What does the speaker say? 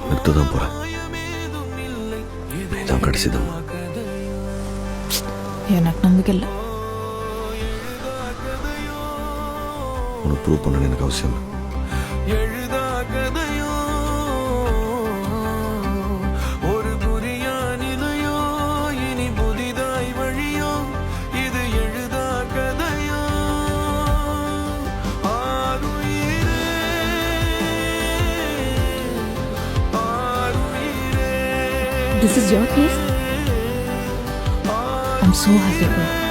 நிறுத்ததான் போறேன். இதான் கடைசிதான். எனக்கு நம்பிக்கை இல்லை. உனக்கு ப்ரூவ் பண்ணணும் எனக்கு அவசியம் இல்லை. This is your place? I'm so happy, bro.